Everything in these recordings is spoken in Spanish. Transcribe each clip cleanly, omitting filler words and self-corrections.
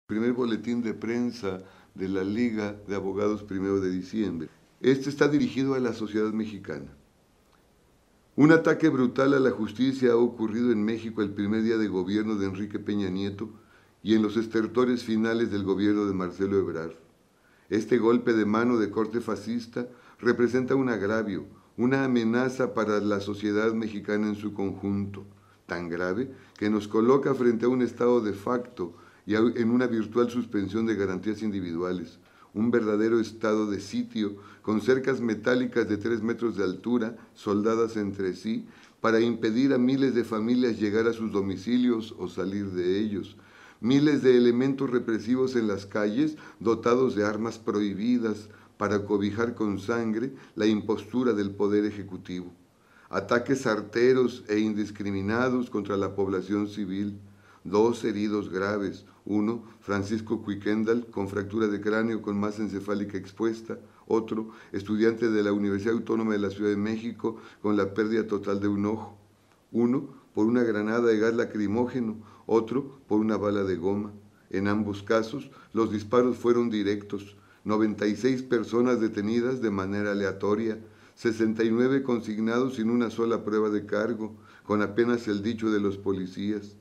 Primer boletín de prensa de la Liga de Abogados 1 de diciembre. Este está dirigido a la sociedad mexicana. Un ataque brutal a la justicia ha ocurrido en México el primer día de gobierno de Enrique Peña Nieto y en los estertores finales del gobierno de Marcelo Ebrard. Este golpe de mano de corte fascista representa un agravio, una amenaza para la sociedad mexicana en su conjunto, tan grave que nos coloca frente a un estado de facto y en una virtual suspensión de garantías individuales, un verdadero estado de sitio con cercas metálicas de 3 metros de altura soldadas entre sí para impedir a miles de familias llegar a sus domicilios o salir de ellos, miles de elementos represivos en las calles dotados de armas prohibidas para cobijar con sangre la impostura del poder ejecutivo, ataques arteros e indiscriminados contra la población civil, 2 heridos graves, uno, Francisco Cuicendal, con fractura de cráneo con masa encefálica expuesta, otro, estudiante de la Universidad Autónoma de la Ciudad de México, con la pérdida total de un ojo, uno, por una granada de gas lacrimógeno, otro, por una bala de goma. En ambos casos, los disparos fueron directos, 96 personas detenidas de manera aleatoria, 69 consignados sin una sola prueba de cargo, con apenas el dicho de los policías.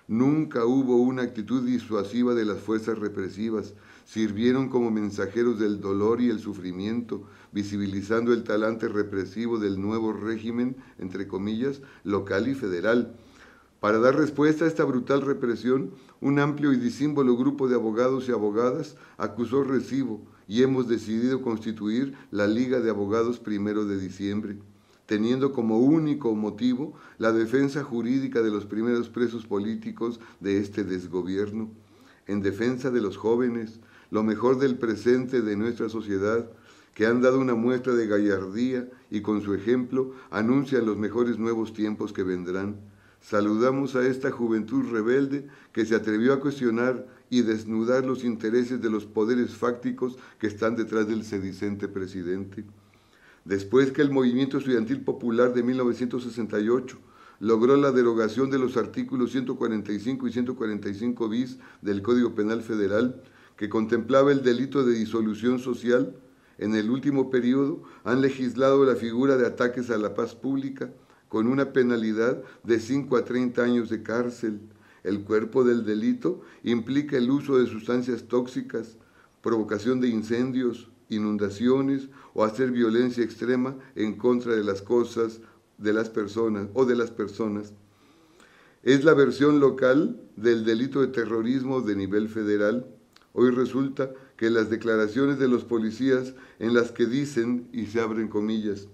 Nunca hubo una actitud disuasiva de las fuerzas represivas, sirvieron como mensajeros del dolor y el sufrimiento, visibilizando el talante represivo del nuevo régimen, entre comillas, local y federal. Para dar respuesta a esta brutal represión, un amplio y disímbolo grupo de abogados y abogadas acusó recibo y hemos decidido constituir la Liga de Abogados 1 de diciembre. Teniendo como único motivo la defensa jurídica de los primeros presos políticos de este desgobierno, en defensa de los jóvenes, lo mejor del presente de nuestra sociedad, que han dado una muestra de gallardía y con su ejemplo anuncian los mejores nuevos tiempos que vendrán. Saludamos a esta juventud rebelde que se atrevió a cuestionar y desnudar los intereses de los poderes fácticos que están detrás del sedicente presidente. Después que el movimiento estudiantil popular de 1968 logró la derogación de los artículos 145 y 145 bis del Código Penal Federal, que contemplaba el delito de disolución social, en el último periodo han legislado la figura de ataques a la paz pública con una penalidad de 5 a 30 años de cárcel. El cuerpo del delito implica el uso de sustancias tóxicas, provocación de incendios, inundaciones o hacer violencia extrema en contra de las cosas, de las personas o de las personas. Es la versión local del delito de terrorismo de nivel federal. Hoy resulta que las declaraciones de los policías en las que dicen, y se abren comillas,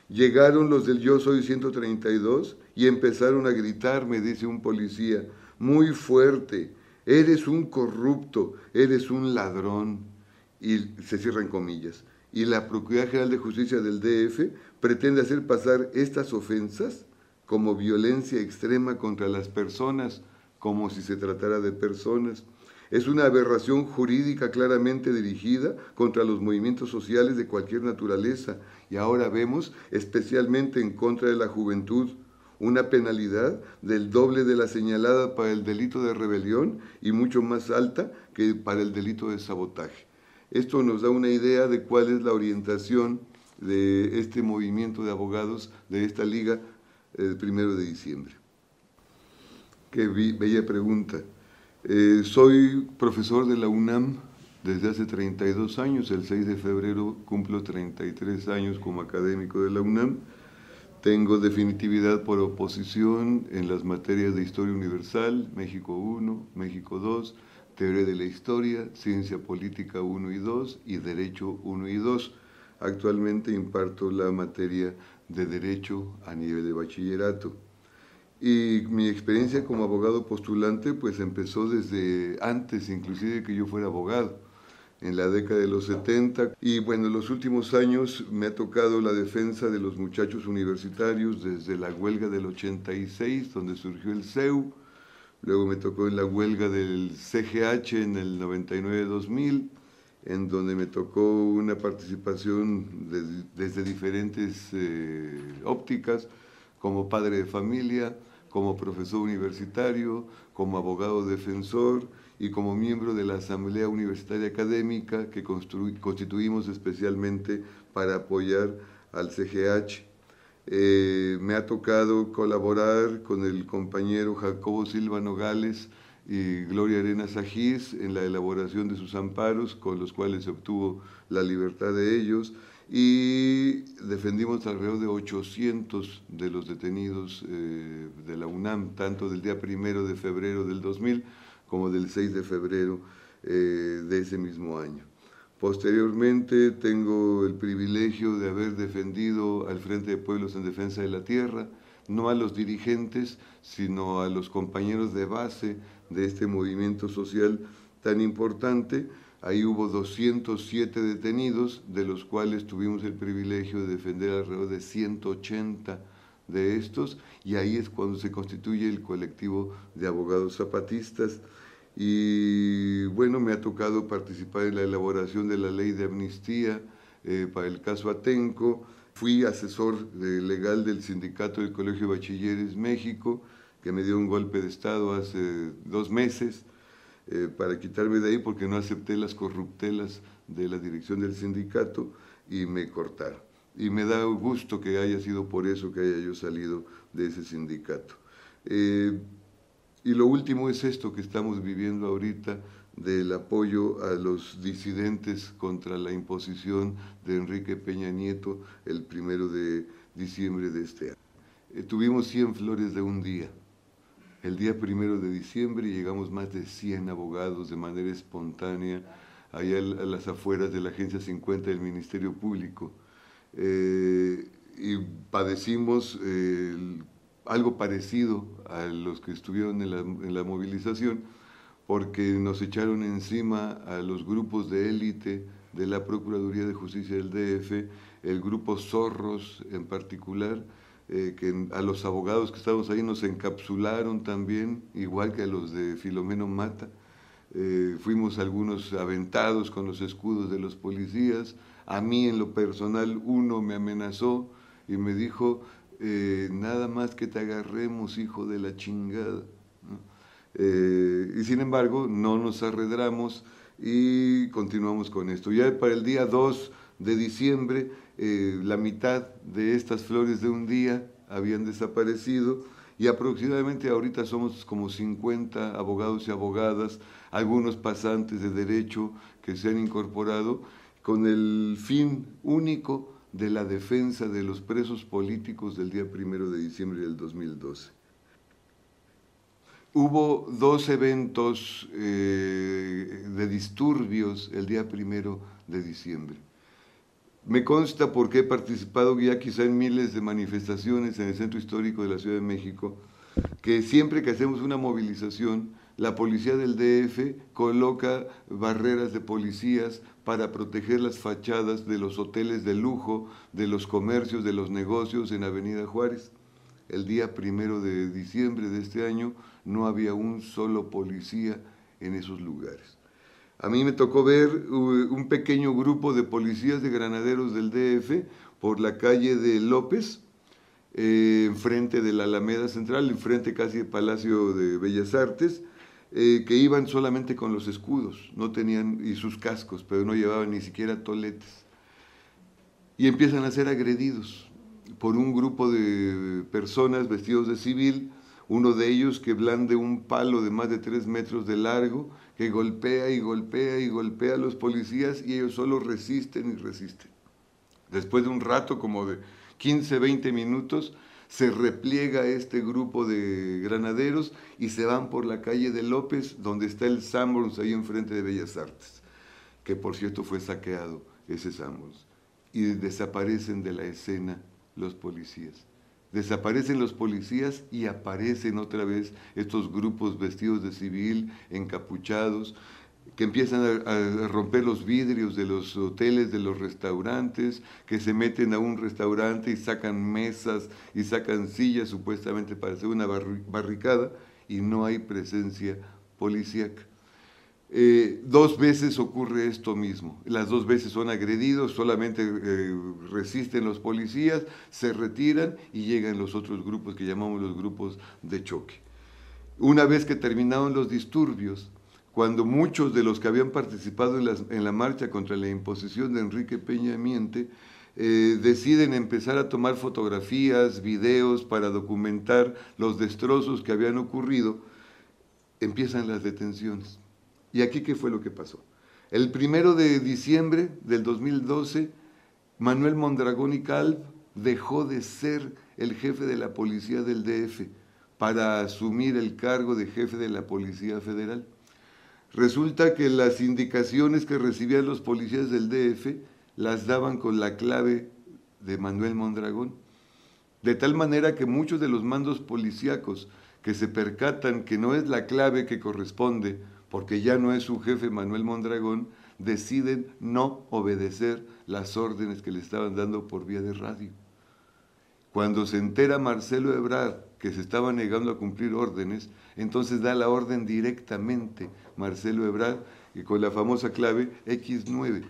llegaron los del Yo Soy 132 y empezaron a gritar, me dice un policía, muy fuerte, eres un corrupto, eres un ladrón. Y se cierran comillas. Y la Procuraduría General de Justicia del DF pretende hacer pasar estas ofensas como violencia extrema contra las personas, como si se tratara de personas. Es una aberración jurídica claramente dirigida contra los movimientos sociales de cualquier naturaleza. Y ahora vemos, especialmente en contra de la juventud, una penalidad del doble de la señalada para el delito de rebelión y mucho más alta que para el delito de sabotaje. Esto nos da una idea de cuál es la orientación de este movimiento de abogados de esta liga el 1 de diciembre. Qué bella pregunta. Soy profesor de la UNAM desde hace 32 años. El 6 de febrero cumplo 33 años como académico de la UNAM. Tengo definitividad por oposición en las materias de Historia Universal, México 1, México 2, Teoría de la Historia, Ciencia Política 1 y 2 y Derecho 1 y 2. Actualmente imparto la materia de Derecho a nivel de bachillerato. Y mi experiencia como abogado postulante pues empezó desde antes inclusive que yo fuera abogado, en la década de los 70. Y bueno, en los últimos años me ha tocado la defensa de los muchachos universitarios desde la huelga del 86, donde surgió el CEU. Luego me tocó en la huelga del CGH en el 99-2000, en donde me tocó una participación desde diferentes ópticas, como padre de familia, como profesor universitario, como abogado defensor y como miembro de la Asamblea Universitaria Académica que constituimos especialmente para apoyar al CGH. Me ha tocado colaborar con el compañero Jacobo Silva Nogales y Gloria Arenas Ajís en la elaboración de sus amparos, con los cuales se obtuvo la libertad de ellos, y defendimos alrededor de 800 de los detenidos de la UNAM, tanto del día 1 de febrero del 2000 como del 6 de febrero de ese mismo año. Posteriormente tengo el privilegio de haber defendido al Frente de Pueblos en Defensa de la Tierra, no a los dirigentes, sino a los compañeros de base de este movimiento social tan importante. Ahí hubo 207 detenidos, de los cuales tuvimos el privilegio de defender alrededor de 180 de estos, y ahí es cuando se constituye el colectivo de abogados zapatistas. Y bueno, me ha tocado participar en la elaboración de la ley de amnistía para el caso Atenco. Fui asesor legal del sindicato del Colegio de Bachilleres México, que me dio un golpe de Estado hace 2 meses para quitarme de ahí porque no acepté las corruptelas de la dirección del sindicato y me cortaron. Y me da gusto que haya sido por eso que haya yo salido de ese sindicato. Y lo último es esto que estamos viviendo ahorita, del apoyo a los disidentes contra la imposición de Enrique Peña Nieto el 1 de diciembre de este año. Tuvimos 100 flores de un día. El día 1 de diciembre llegamos más de 100 abogados de manera espontánea allá a las afueras de la Agencia 50 del Ministerio Público. Y padecimos algo parecido a los que estuvieron en la movilización, porque nos echaron encima a los grupos de élite de la Procuraduría de Justicia del DF, el grupo Zorros en particular, que a los abogados que estábamos ahí nos encapsularon también, igual que a los de Filomeno Mata. Fuimos algunos aventados con los escudos de los policías. A mí en lo personal uno me amenazó y me dijo: nada más que te agarremos, hijo de la chingada, ¿no? Y sin embargo no nos arredramos y continuamos con esto. Ya para el día 2 de diciembre la mitad de estas flores de un día habían desaparecido y aproximadamente ahorita somos como 50 abogados y abogadas, algunos pasantes de derecho que se han incorporado con el fin único de la defensa de los presos políticos del día 1 de diciembre del 2012. Hubo 2 eventos de disturbios el día 1 de diciembre. Me consta porque he participado ya quizá en miles de manifestaciones en el Centro Histórico de la Ciudad de México, que siempre que hacemos una movilización, la policía del DF coloca barreras de policías para proteger las fachadas de los hoteles de lujo, de los comercios, de los negocios en Avenida Juárez. El día 1 de diciembre de este año no había un solo policía en esos lugares. A mí me tocó ver un pequeño grupo de policías de granaderos del DF por la calle de López, enfrente de la Alameda Central, enfrente casi del Palacio de Bellas Artes, que iban solamente con los escudos, no tenían, y sus cascos, pero no llevaban ni siquiera toletes. Y empiezan a ser agredidos por un grupo de personas vestidos de civil, uno de ellos que blande un palo de más de 3 metros de largo, que golpea y golpea y golpea a los policías y ellos solo resisten y resisten. Después de un rato, como de 15, 20 minutos, se repliega este grupo de granaderos y se van por la calle de López, donde está el Sanborns, ahí enfrente de Bellas Artes, que por cierto fue saqueado ese Sanborns, y desaparecen de la escena los policías. Desaparecen los policías y aparecen otra vez estos grupos vestidos de civil, encapuchados, que empiezan a romper los vidrios de los hoteles, de los restaurantes, que se meten a un restaurante y sacan mesas y sacan sillas supuestamente para hacer una barricada, y no hay presencia policíaca. 2 veces ocurre esto mismo, las 2 veces son agredidos, solamente resisten los policías, se retiran y llegan los otros grupos que llamamos los grupos de choque. Una vez que terminaron los disturbios, cuando muchos de los que habían participado en la marcha contra la imposición de Enrique Peña Miente deciden empezar a tomar fotografías, videos para documentar los destrozos que habían ocurrido, empiezan las detenciones. ¿Y aquí qué fue lo que pasó? El 1 de diciembre del 2012, Manuel Mondragón y Calv dejó de ser el jefe de la policía del DF para asumir el cargo de jefe de la Policía Federal. Resulta que las indicaciones que recibían los policías del DF las daban con la clave de Manuel Mondragón, de tal manera que muchos de los mandos policíacos que se percatan que no es la clave que corresponde, porque ya no es su jefe Manuel Mondragón, deciden no obedecer las órdenes que le estaban dando por vía de radio. Cuando se entera Marcelo Ebrard que se estaba negando a cumplir órdenes, entonces da la orden directamente Marcelo Ebrard, y con la famosa clave X9,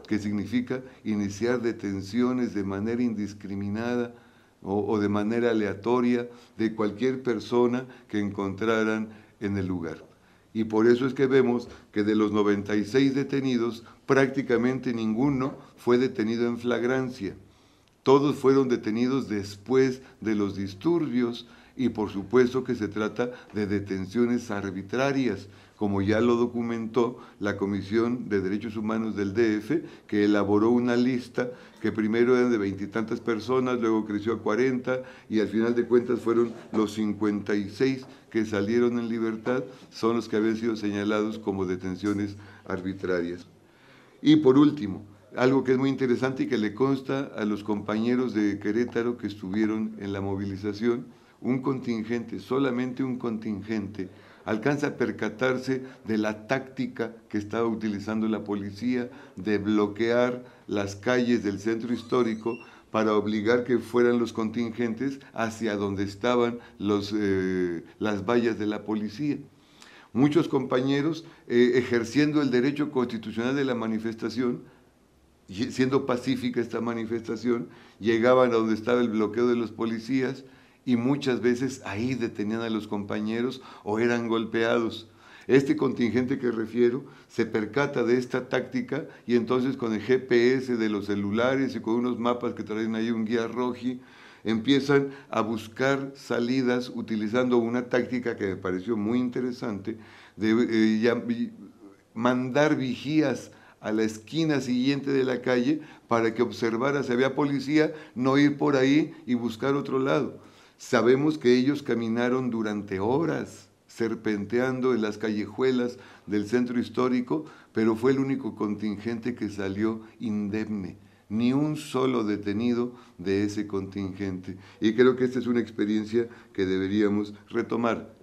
que significa iniciar detenciones de manera indiscriminada o de manera aleatoria de cualquier persona que encontraran en el lugar. Y por eso es que vemos que de los 96 detenidos, prácticamente ninguno fue detenido en flagrancia. Todos fueron detenidos después de los disturbios y por supuesto que se trata de detenciones arbitrarias, como ya lo documentó la Comisión de Derechos Humanos del DF, que elaboró una lista que primero eran de 20 y tantas personas, luego creció a 40 y al final de cuentas fueron los 56 que salieron en libertad, son los que habían sido señalados como detenciones arbitrarias. Y por último, algo que es muy interesante y que le consta a los compañeros de Querétaro que estuvieron en la movilización, un contingente, solamente un contingente, alcanza a percatarse de la táctica que estaba utilizando la policía de bloquear las calles del centro histórico para obligar que fueran los contingentes hacia donde estaban las vallas de la policía. Muchos compañeros, ejerciendo el derecho constitucional de la manifestación, siendo pacífica esta manifestación, llegaban a donde estaba el bloqueo de los policías y muchas veces ahí detenían a los compañeros o eran golpeados. Este contingente que refiero se percata de esta táctica y entonces con el GPS de los celulares y con unos mapas que traen ahí un guía roji, empiezan a buscar salidas utilizando una táctica que me pareció muy interesante de mandar vigías a la esquina siguiente de la calle para que observara si había policía, no ir por ahí y buscar otro lado. Sabemos que ellos caminaron durante horas serpenteando en las callejuelas del centro histórico, pero fue el único contingente que salió indemne. Ni un solo detenido de ese contingente. Y creo que esta es una experiencia que deberíamos retomar.